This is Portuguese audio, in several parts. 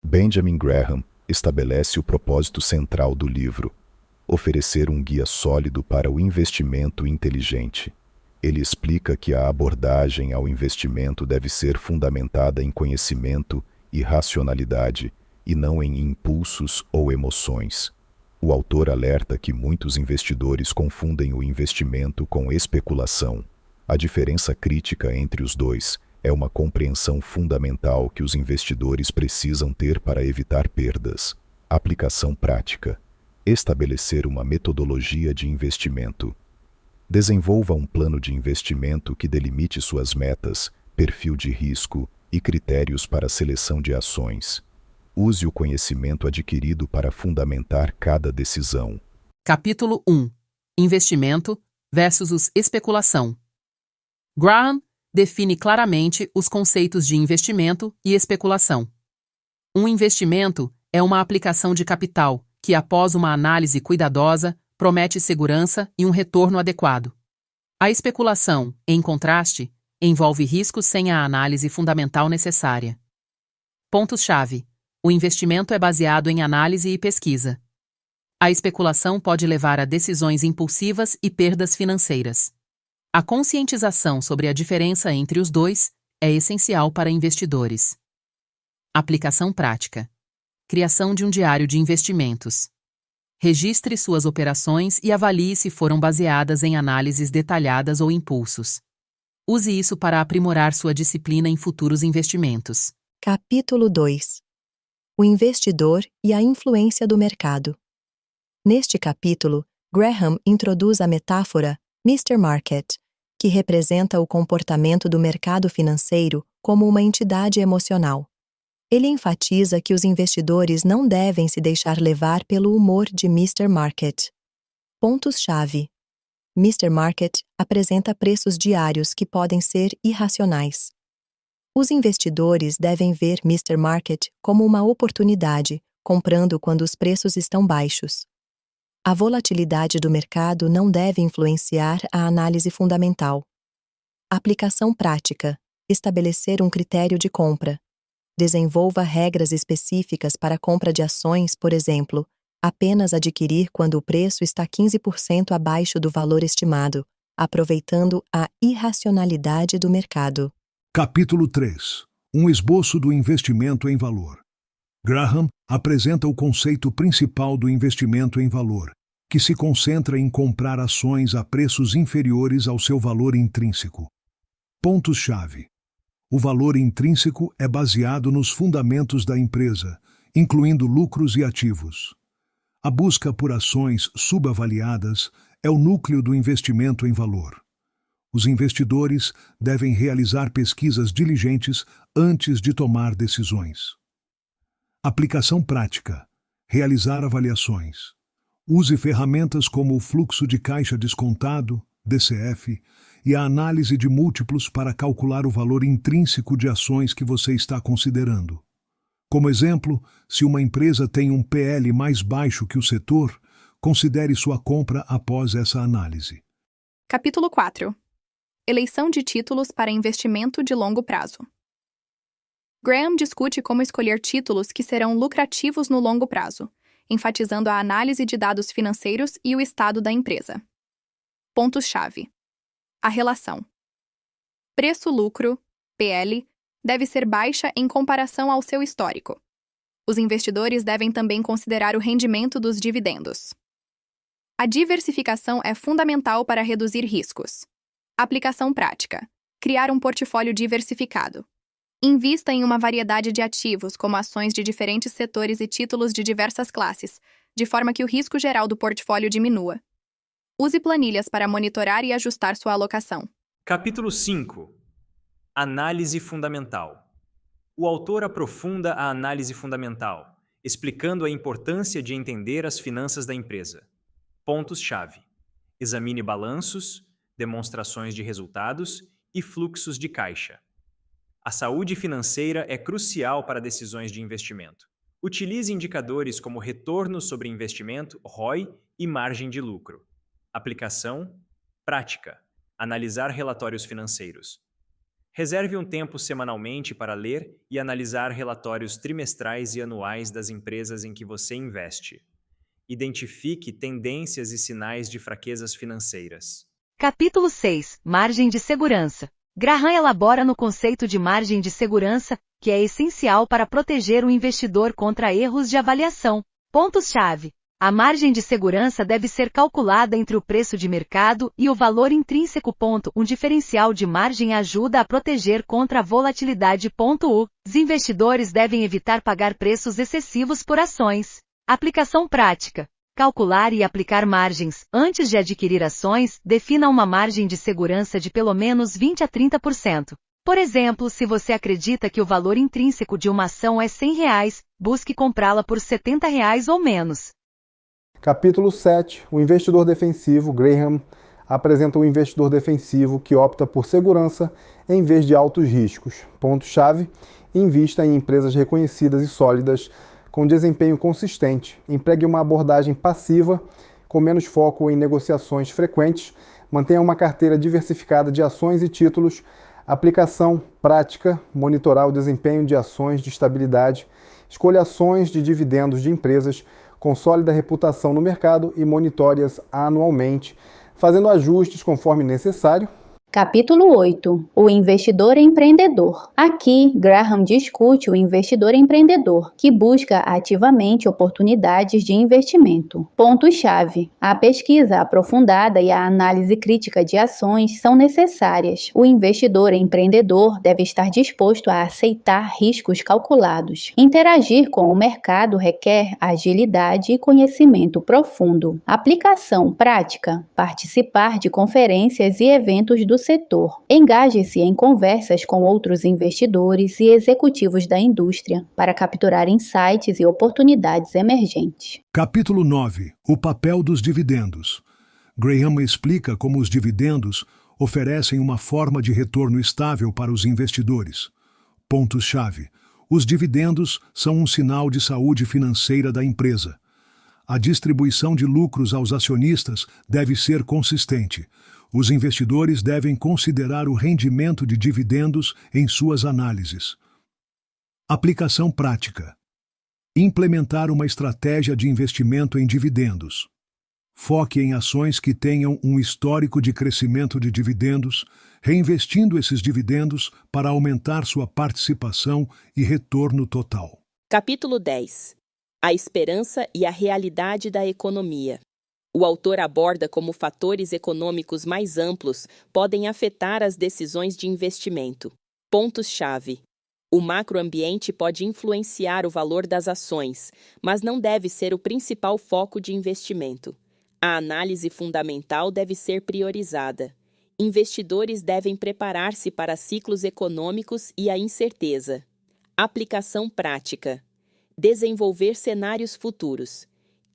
Benjamin Graham estabelece o propósito central do livro: oferecer um guia sólido para o investimento inteligente. Ele explica que a abordagem ao investimento deve ser fundamentada em conhecimento e racionalidade, e não em impulsos ou emoções. O autor alerta que muitos investidores confundem o investimento com especulação. A diferença crítica entre os dois é uma compreensão fundamental que os investidores precisam ter para evitar perdas. Aplicação prática: estabelecer uma metodologia de investimento. Desenvolva um plano de investimento que delimite suas metas, perfil de risco e critérios para a seleção de ações. Use o conhecimento adquirido para fundamentar cada decisão. Capítulo 1: Investimento versus especulação. Graham define claramente os conceitos de investimento e especulação. Um investimento é uma aplicação de capital que, após uma análise cuidadosa, promete segurança e um retorno adequado. A especulação, em contraste, envolve riscos sem a análise fundamental necessária. Pontos-chave: o investimento é baseado em análise e pesquisa. A especulação pode levar a decisões impulsivas e perdas financeiras. A conscientização sobre a diferença entre os dois é essencial para investidores. Aplicação prática: criação de um diário de investimentos. Registre suas operações e avalie se foram baseadas em análises detalhadas ou impulsos. Use isso para aprimorar sua disciplina em futuros investimentos. Capítulo 2: O investidor e a influência do mercado. Neste capítulo, Graham introduz a metáfora Mr. Market, que representa o comportamento do mercado financeiro como uma entidade emocional. Ele enfatiza que os investidores não devem se deixar levar pelo humor de Mr. Market. Pontos-chave: Mr. Market apresenta preços diários que podem ser irracionais. Os investidores devem ver Mr. Market como uma oportunidade, comprando quando os preços estão baixos. A volatilidade do mercado não deve influenciar a análise fundamental. Aplicação prática: estabelecer um critério de compra. Desenvolva regras específicas para a compra de ações, por exemplo, apenas adquirir quando o preço está 15% abaixo do valor estimado, aproveitando a irracionalidade do mercado. Capítulo 3: Um esboço do investimento em valor. Graham apresenta o conceito principal do investimento em valor, que se concentra em comprar ações a preços inferiores ao seu valor intrínseco. Pontos-chave: o valor intrínseco é baseado nos fundamentos da empresa, incluindo lucros e ativos. A busca por ações subavaliadas é o núcleo do investimento em valor. Os investidores devem realizar pesquisas diligentes antes de tomar decisões. Aplicação prática: realizar avaliações. Use ferramentas como o fluxo de caixa descontado, DCF, e a análise de múltiplos para calcular o valor intrínseco de ações que você está considerando. Como exemplo, se uma empresa tem um PL mais baixo que o setor, considere sua compra após essa análise. Capítulo 4: Eleição de títulos para investimento de longo prazo. Graham discute como escolher títulos que serão lucrativos no longo prazo, enfatizando a análise de dados financeiros e o estado da empresa. Pontos-chave: a relação preço-lucro, PL, deve ser baixa em comparação ao seu histórico. Os investidores devem também considerar o rendimento dos dividendos. A diversificação é fundamental para reduzir riscos. Aplicação prática: criar um portfólio diversificado. Invista em uma variedade de ativos, como ações de diferentes setores e títulos de diversas classes, de forma que o risco geral do portfólio diminua. Use planilhas para monitorar e ajustar sua alocação. Capítulo 5: Análise fundamental. O autor aprofunda a análise fundamental, explicando a importância de entender as finanças da empresa. Pontos-chave: examine balanços, demonstrações de resultados e fluxos de caixa. A saúde financeira é crucial para decisões de investimento. Utilize indicadores como retorno sobre investimento, ROI, e margem de lucro. Aplicação prática: analisar relatórios financeiros. Reserve um tempo semanalmente para ler e analisar relatórios trimestrais e anuais das empresas em que você investe. Identifique tendências e sinais de fraquezas financeiras. Capítulo 6. Margem de segurança. Graham elabora no conceito de margem de segurança, que é essencial para proteger o investidor contra erros de avaliação. Pontos-chave. A margem de segurança deve ser calculada entre o preço de mercado e o valor intrínseco. Um diferencial de margem ajuda a proteger contra a volatilidade. Os investidores devem evitar pagar preços excessivos por ações. Aplicação prática. Calcular e aplicar margens. Antes de adquirir ações, defina uma margem de segurança de pelo menos 20 a 30%. Por exemplo, se você acredita que o valor intrínseco de uma ação é R$100, busque comprá-la por R$70 ou menos. Capítulo 7. O investidor defensivo. Graham apresenta um investidor defensivo que opta por segurança em vez de altos riscos. Ponto-chave: invista em empresas reconhecidas e sólidas com desempenho consistente. Empregue uma abordagem passiva, com menos foco em negociações frequentes. Mantenha uma carteira diversificada de ações e títulos. Aplicação prática: monitorar o desempenho de ações de estabilidade. Escolha ações de dividendos de empresas com sólida reputação no mercado e monitore-as anualmente, fazendo ajustes conforme necessário. Capítulo 8. O investidor empreendedor. Aqui, Graham discute o investidor empreendedor, que busca ativamente oportunidades de investimento. Ponto-chave. A pesquisa aprofundada e a análise crítica de ações são necessárias. O investidor empreendedor deve estar disposto a aceitar riscos calculados. Interagir com o mercado requer agilidade e conhecimento profundo. Aplicação prática. Participar de conferências e eventos do setor. Engaje-se em conversas com outros investidores e executivos da indústria para capturar insights e oportunidades emergentes. Capítulo 9. O papel dos dividendos. Graham explica como os dividendos oferecem uma forma de retorno estável para os investidores. Pontos-chave. Os dividendos são um sinal de saúde financeira da empresa. A distribuição de lucros aos acionistas deve ser consistente. Os investidores devem considerar o rendimento de dividendos em suas análises. Aplicação prática. Implementar uma estratégia de investimento em dividendos. Foque em ações que tenham um histórico de crescimento de dividendos, reinvestindo esses dividendos para aumentar sua participação e retorno total. Capítulo 10. A esperança e a realidade da economia. O autor aborda como fatores econômicos mais amplos podem afetar as decisões de investimento. Pontos-chave. O macroambiente pode influenciar o valor das ações, mas não deve ser o principal foco de investimento. A análise fundamental deve ser priorizada. Investidores devem preparar-se para ciclos econômicos e a incerteza. Aplicação prática. Desenvolver cenários futuros.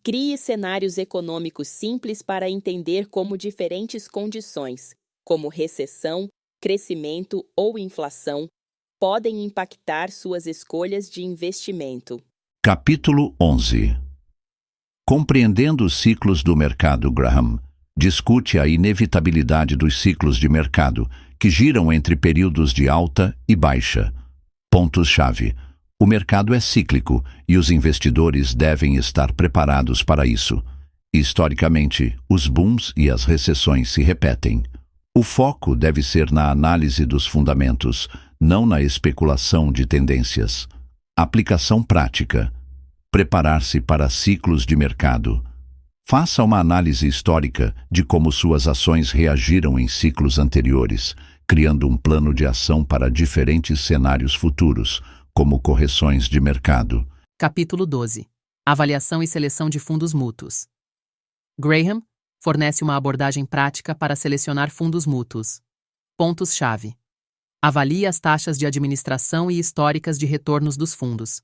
Crie cenários econômicos simples para entender como diferentes condições, como recessão, crescimento ou inflação, podem impactar suas escolhas de investimento. Capítulo 11. Compreendendo os ciclos do mercado. Graham discute a inevitabilidade dos ciclos de mercado, que giram entre períodos de alta e baixa. Pontos-chave. O mercado é cíclico e os investidores devem estar preparados para isso. Historicamente, os booms e as recessões se repetem. O foco deve ser na análise dos fundamentos, não na especulação de tendências. Aplicação prática. Preparar-se para ciclos de mercado. Faça uma análise histórica de como suas ações reagiram em ciclos anteriores, criando um plano de ação para diferentes cenários futuros, como correções de mercado. Capítulo 12. Avaliação e seleção de fundos mútuos. Graham fornece uma abordagem prática para selecionar fundos mútuos. Pontos-chave. Avalie as taxas de administração e históricas de retornos dos fundos.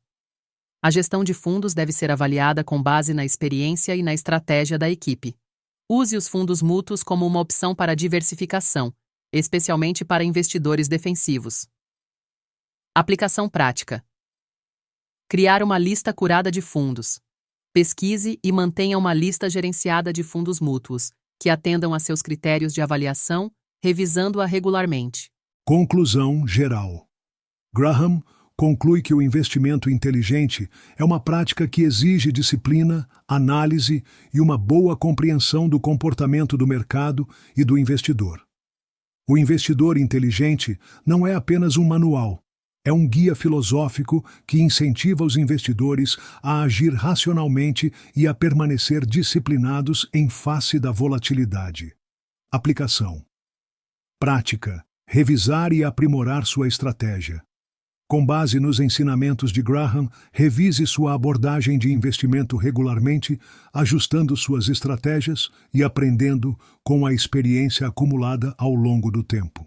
A gestão de fundos deve ser avaliada com base na experiência e na estratégia da equipe. Use os fundos mútuos como uma opção para diversificação, especialmente para investidores defensivos. Aplicação prática. Criar uma lista curada de fundos. Pesquise e mantenha uma lista gerenciada de fundos mútuos, que atendam a seus critérios de avaliação, revisando-a regularmente. Conclusão geral. Graham conclui que o investimento inteligente é uma prática que exige disciplina, análise e uma boa compreensão do comportamento do mercado e do investidor. O investidor inteligente não é apenas um manual, é um guia filosófico que incentiva os investidores a agir racionalmente e a permanecer disciplinados em face da volatilidade. Aplicação. Prática. Revisar e aprimorar sua estratégia. Com base nos ensinamentos de Graham, revise sua abordagem de investimento regularmente, ajustando suas estratégias e aprendendo com a experiência acumulada ao longo do tempo.